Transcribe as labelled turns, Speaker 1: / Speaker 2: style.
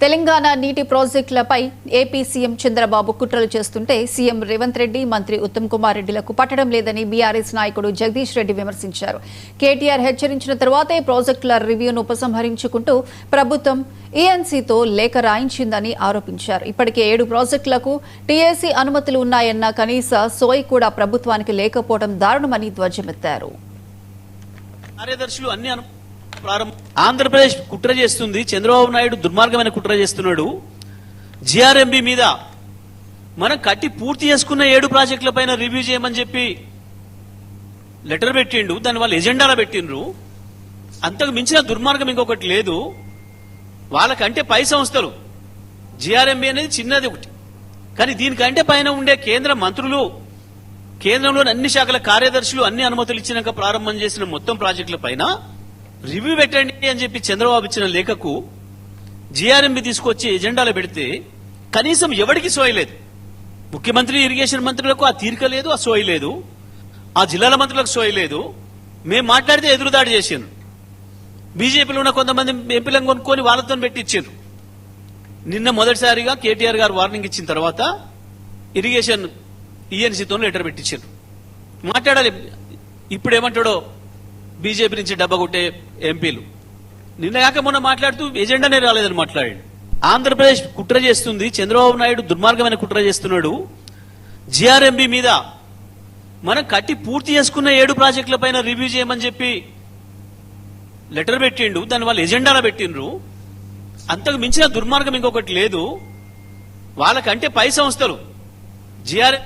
Speaker 1: తెలంగాణ నీటి ప్రాజెక్టులపై AP CM Chandrababu కుట్రలు చేస్తుంటే సీఎం రేవంత్ రెడ్డి, మంత్రి ఉత్తమ్ కుమార్ రెడ్డిలకు పట్టడం లేదని బీఆర్ఎస్ నాయకుడు జగదీష్ రెడ్డి విమర్శించారు. కేటీఆర్ హెచ్చరించిన తర్వాతే ప్రాజెక్టుల రివ్యూను ఉపసంహరించుకుంటూ ప్రభుత్వం ఈఎన్సీతో లేఖ రాయించిందని ఆరోపించారు. ఇప్పటికే 7 ప్రాజెక్టులకు టీఏసీ అనుమతులు ఉన్నాయన్న కనీస సోయి కూడా ప్రభుత్వానికి లేకపోవడం దారుణమని ధ్వజమెత్తారు.
Speaker 2: ఆంధ్రప్రదేశ్ కుట్ర చేస్తుంది, చంద్రబాబు నాయుడు దుర్మార్గమైన కుట్ర చేస్తున్నాడు. జిఆర్ఎంబి మీద మనం కట్టి పూర్తి చేసుకున్న 7 ప్రాజెక్టుల పైన రివ్యూ చేయమని చెప్పి లెటర్ పెట్టిండు. దాని వాళ్ళు ఎజెండాలో పెట్టిండ్రు. అంతకు మించిన దుర్మార్గం ఇంకొకటి లేదు. వాళ్ళకంటే పై సంస్థలు, జిఆర్ఎంబి అనేది చిన్నది ఒకటి, కానీ దీనికంటే పైన ఉండే కేంద్ర మంత్రులు, కేంద్రంలోని అన్ని శాఖల కార్యదర్శులు అన్ని అనుమతులు ఇచ్చినాక ప్రారంభం చేసిన మొత్తం ప్రాజెక్టుల పైన రివ్యూ పెట్టండి అని చెప్పి చంద్రబాబు ఇచ్చిన లేఖకు జిఆర్ఎంబి తీసుకొచ్చి ఎజెండాలో పెడితే కనీసం ఎవరికి సోయలేదు. ముఖ్యమంత్రి, ఇరిగేషన్ మంత్రులకు ఆ తీరిక లేదు, ఆ సోయి లేదు. ఆ జిల్లాల మంత్రులకు సోయి లేదు. మేము మాట్లాడితే ఎదురుదాడి చేశారు. బీజేపీలో ఉన్న కొంతమంది ఎంపీలను కొనుక్కొని వాళ్ళతో పెట్టించారు. నిన్న మొదటిసారిగా కేటీఆర్ గారు వార్నింగ్ ఇచ్చిన తర్వాత ఇరిగేషన్ ఈఎన్సీతో లెటర్ పెట్టించారు. మాట్లాడాలి. ఇప్పుడు ఏమంటాడో బీజేపీ నుంచి డబ్బగొట్టే ఎంపీలు నిన్న కాక మొన్న మాట్లాడుతూ ఎజెండానే రాలేదని మాట్లాడాడు. ఆంధ్రప్రదేశ్ కుట్ర చేస్తుంది, చంద్రబాబు నాయుడు దుర్మార్గమైన కుట్ర చేస్తున్నాడు. జిఆర్ఎంబి మీద మనం కట్టి పూర్తి చేసుకున్న 7 ప్రాజెక్టుల పైన రివ్యూ చేయమని చెప్పి లెటర్ పెట్టిండు. దాని వాళ్ళు ఎజెండాలో పెట్టిండ్రు. అంతకు మించిన దుర్మార్గం ఇంకొకటి లేదు. వాళ్ళకంటే పై సంస్థలు, జిఆర్ఎం